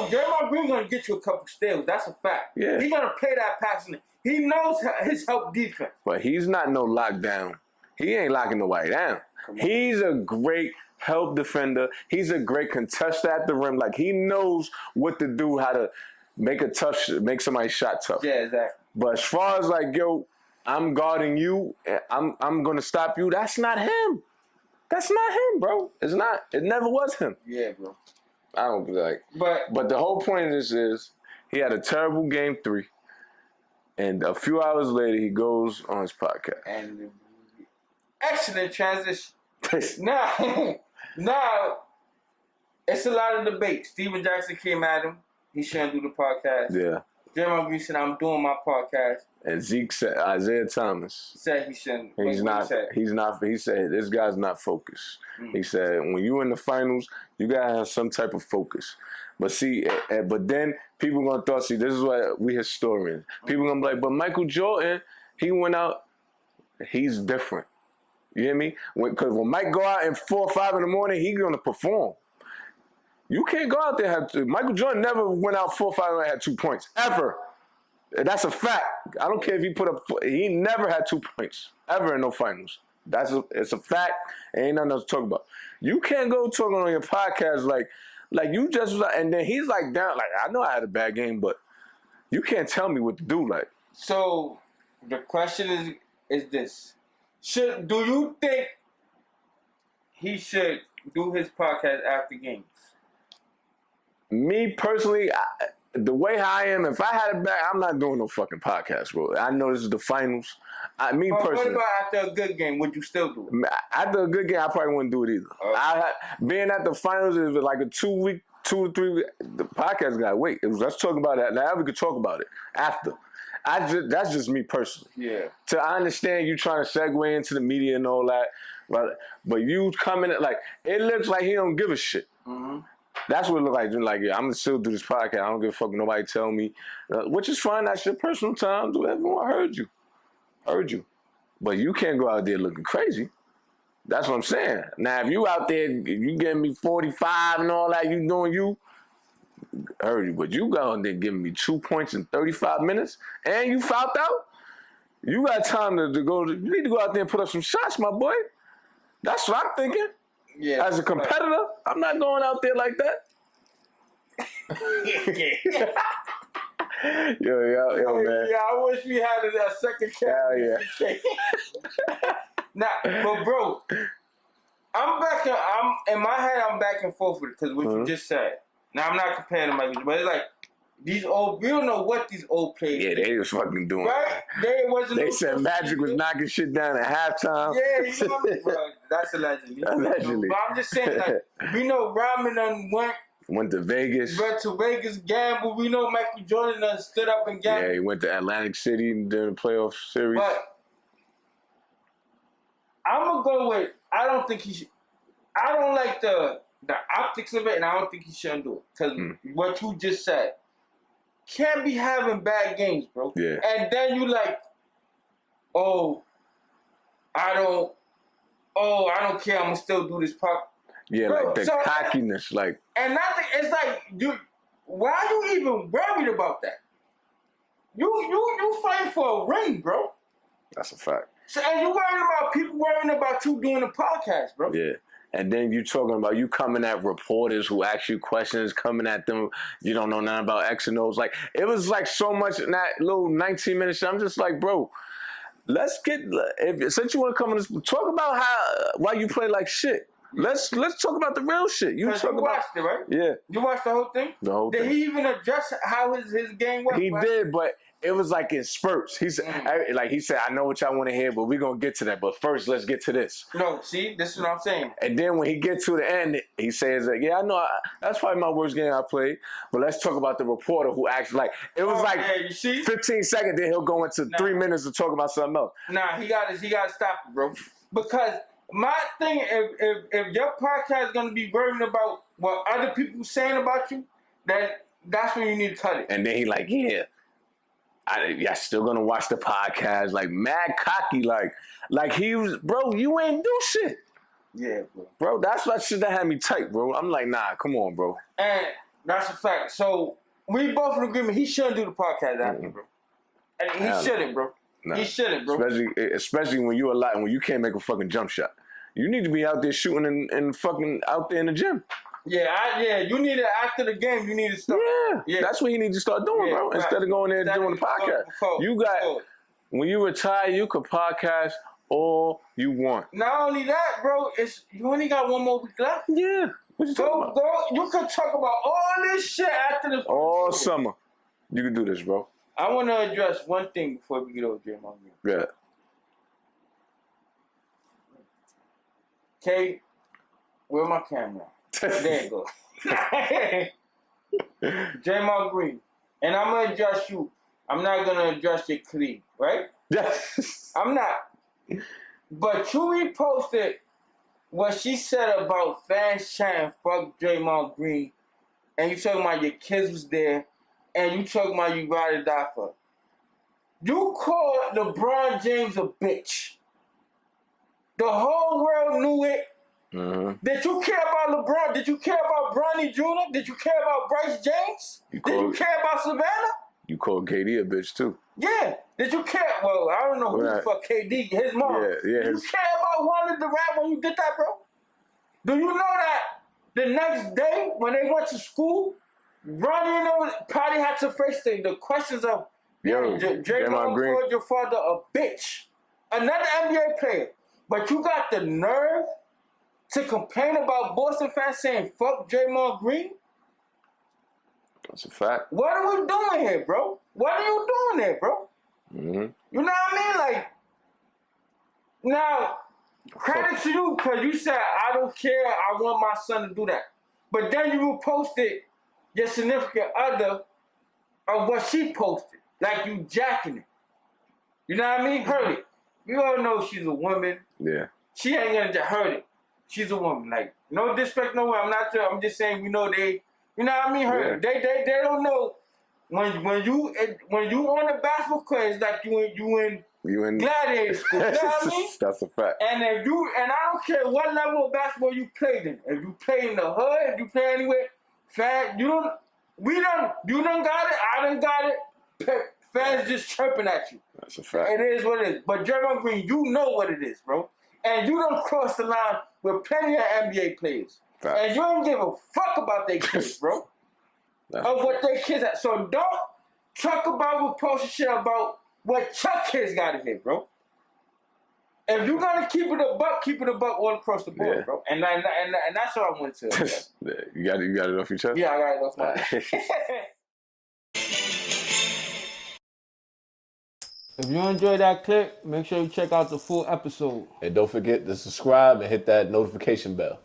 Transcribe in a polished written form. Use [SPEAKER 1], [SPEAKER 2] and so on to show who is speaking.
[SPEAKER 1] Draymond Green gonna get you a couple steals. That's a fact.
[SPEAKER 2] Yeah.
[SPEAKER 1] He's gonna play that passionate. He knows his help defense.
[SPEAKER 2] But he's not no lockdown. He ain't locking nobody down. He's a great help defender. He's a great contester at the rim. Like, he knows what to do, how to make somebody's shot tough.
[SPEAKER 1] Yeah, exactly.
[SPEAKER 2] But as far as like, yo, I'm guarding you, I'm gonna stop you, that's not him. That's not him, bro. It's not. It never was him.
[SPEAKER 1] Yeah, bro.
[SPEAKER 2] I don't like. But the whole point of this is he had a terrible game 3. And a few hours later, he goes on his podcast.
[SPEAKER 1] And excellent transition. now, it's a lot of debate. Steven Jackson came at him. He shouldn't do the podcast.
[SPEAKER 2] Yeah.
[SPEAKER 1] Draymond Green said, I'm doing my podcast.
[SPEAKER 2] And Zeke said, Isaiah Thomas
[SPEAKER 1] said he shouldn't.
[SPEAKER 2] He's not. He said, this guy's not focused. He said, when you in the finals, you got to have some type of focus. But see, but then people going to see, this is what we historians. People going to be like, but Michael Jordan, he went out, he's different. You hear me? Because when Mike go out at 4 or 5 in the morning, he's going to perform. You can't go out there. Michael Jordan never went out 4 or 5 and had 2 points, ever. That's a fact. I don't care if he he never had 2 points, ever in no finals. It's a fact. Ain't nothing else to talk about. You can't go talking on your podcast like you just, and then he's like down, like, I know I had a bad game, but you can't tell me what to do, like.
[SPEAKER 1] So, the question is this. Do you think he should do his podcast after games?
[SPEAKER 2] Me personally, the way I am, if I had it back, I'm not doing no fucking podcast, bro. I know this is the finals. Personally.
[SPEAKER 1] What about after a good game? Would you still do it?
[SPEAKER 2] After a good game, I probably wouldn't do it either. Okay. Being at the finals is like a 2 to 3 week. The podcast got to wait. Let's talk about that. Now we could talk about it after. That's just me personally.
[SPEAKER 1] Yeah.
[SPEAKER 2] I understand you trying to segue into the media and all that, but you coming at like, it looks like he don't give a shit. Mm-hmm. That's what it looks like. Like, yeah, I'm going to still do this podcast. I don't give a fuck nobody tell me. Which is fine. That's your personal time. Do everyone heard you. But you can't go out there looking crazy. That's what I'm saying. Now, if you out there, you getting me 45 and all that, you doing you, heard you. But you go out there giving me 2 points in 35 minutes, and you fouled out, you got time to go. You need to go out there and put up some shots, my boy. That's what I'm thinking.
[SPEAKER 1] Yeah.
[SPEAKER 2] As a competitor, I'm not going out there like that. Yo, man.
[SPEAKER 1] Yeah, I wish we had a second camera.
[SPEAKER 2] Hell yeah.
[SPEAKER 1] Nah, but bro, in my head, I'm back and forth with it because what you just said. Now, I'm not comparing to Michael, but it's like, we don't know what these old players
[SPEAKER 2] did. They was fucking doing
[SPEAKER 1] right?
[SPEAKER 2] They said Magic was knocking shit down at halftime.
[SPEAKER 1] Yeah, you know, bro, that's allegedly.
[SPEAKER 2] Allegedly.
[SPEAKER 1] But I'm just saying, like, we know Rodman
[SPEAKER 2] went to Vegas.
[SPEAKER 1] Went to Vegas, gambled. We know Michael Jordan stood up and gambled.
[SPEAKER 2] Yeah, he went to Atlantic City during the playoff series.
[SPEAKER 1] But I'm going to go with, I don't think he should. I don't like the optics of it, and I don't think he shouldn't do it. Because what you just said, can't be having bad games, bro.
[SPEAKER 2] Yeah. And
[SPEAKER 1] then you like, I don't care. I'm going to still do this part.
[SPEAKER 2] Yeah, bro, like the cockiness, like.
[SPEAKER 1] And nothing, it's like, dude, why are you even worried about that? You fighting for a ring, bro.
[SPEAKER 2] That's a fact.
[SPEAKER 1] So, and you worrying about you doing a podcast, bro.
[SPEAKER 2] Yeah. And then you talking about you coming at reporters who ask you questions, coming at them, you don't know nothing about X and O's. Like, it was like so much in that little 19 minutes. I'm just like, bro, let's get, since you want to come on this, talk about why you play like shit. Let's talk about the real shit. You watched
[SPEAKER 1] it, right?
[SPEAKER 2] Yeah.
[SPEAKER 1] You watched the whole thing?
[SPEAKER 2] The whole thing.
[SPEAKER 1] Did he even adjust how his game was?
[SPEAKER 2] He did, but it was like in spurts. He said, I know what y'all want to hear, but we're going to get to that. But first, let's get to this.
[SPEAKER 1] No, see, this is what I'm saying.
[SPEAKER 2] And then when he gets to the end, he says, like, yeah, I know, that's probably my worst game I played, but let's talk about the reporter who actually, like, it was
[SPEAKER 1] you see?
[SPEAKER 2] 15 seconds, then he'll go into 3 minutes to talk about something else.
[SPEAKER 1] Nah, he got to stop it, bro. Because my thing, if your podcast is going to be worrying about what other people saying about you, that's when you need to cut it.
[SPEAKER 2] And then he like, yeah. Y'all still gonna watch the podcast, like mad cocky, like he was, bro. You ain't do shit.
[SPEAKER 1] Yeah, bro.
[SPEAKER 2] Bro, that's what shit that had me tight, bro. I'm like, nah, come on, bro.
[SPEAKER 1] And That's a fact. So we both in agreement. He shouldn't do the podcast after, bro. And he shouldn't, bro. Nah. He shouldn't, bro.
[SPEAKER 2] Especially when when you can't make a fucking jump shot. You need to be out there shooting and fucking out there in the gym.
[SPEAKER 1] Yeah, you need it after the game. You need to start.
[SPEAKER 2] Yeah. That's what you need to start doing, bro. Right. Instead of going there and doing the podcast. When you retire, you could podcast all you want.
[SPEAKER 1] Not only that, bro, you only got 1 more week left.
[SPEAKER 2] Yeah. What you talking about?
[SPEAKER 1] You could talk about all this shit after the
[SPEAKER 2] all summer. You can do this, bro.
[SPEAKER 1] I want to address one thing before we get over Draymond Green.
[SPEAKER 2] Yeah.
[SPEAKER 1] Okay, where's my camera? There you go. Draymond Green. And I'm going to address you. I'm not going to address your colleague, right?
[SPEAKER 2] Yes.
[SPEAKER 1] I'm not. But you reposted what she said about fans chanting, fuck Draymond Green. And you talking about your kids was there. And you talking about you ride or die for. You called LeBron James a bitch. The whole world knew it.
[SPEAKER 2] Mm-hmm.
[SPEAKER 1] Did you care about LeBron? Did you care about Bronny Jr.? Did you care about Bryce James? Did you care about Savannah?
[SPEAKER 2] You called KD a bitch too.
[SPEAKER 1] Yeah. Did you care? Well, I don't know who the fuck KD, his mom.
[SPEAKER 2] Yeah.
[SPEAKER 1] Did you care about Wanda Durant when you did that, bro? Do you know that the next day when they went to school, Ronnie probably had to face the questions of Draymond Green called your father a bitch. Another NBA player. But you got the nerve to complain about Boston fans saying fuck Draymond Green?
[SPEAKER 2] That's a fact.
[SPEAKER 1] What are we doing here, bro? What are you doing here, bro?
[SPEAKER 2] Mm-hmm.
[SPEAKER 1] You know what I mean? Like, now, credit to you because you said, I don't care, I want my son to do that. But then you posted your significant other of what she posted. Like you jacking it. You know what I mean? Heard it. You all know she's a woman.
[SPEAKER 2] Yeah. She
[SPEAKER 1] ain't gonna just hurt it. She's a woman. Like, no disrespect, no way. I'm not sure. I'm just saying, you know, you know what I mean? Hurt it. They don't know when you on the basketball court, it's like you in gladiator school. You know what I mean?
[SPEAKER 2] That's a fact.
[SPEAKER 1] And I don't care what level of basketball you played in. If you play in the hood, if you play anywhere, you done got it, I done got it. Fans just chirping at you.
[SPEAKER 2] That's a fact.
[SPEAKER 1] It is what it is. But Draymond Green, you know what it is, bro. And you don't cross the line with plenty of NBA players. Fact. And you don't give a fuck about their kids, bro. Of what their kids are. So don't talk about with posting shit about what Chuck kids got to hear, bro. If you're gonna keep it a buck all across the board, bro. And that's what I want to.
[SPEAKER 2] You got it off your chest?
[SPEAKER 1] Yeah, I got it off my chest. If you enjoyed that clip, make sure you check out the full episode.
[SPEAKER 2] And don't forget to subscribe and hit that notification bell.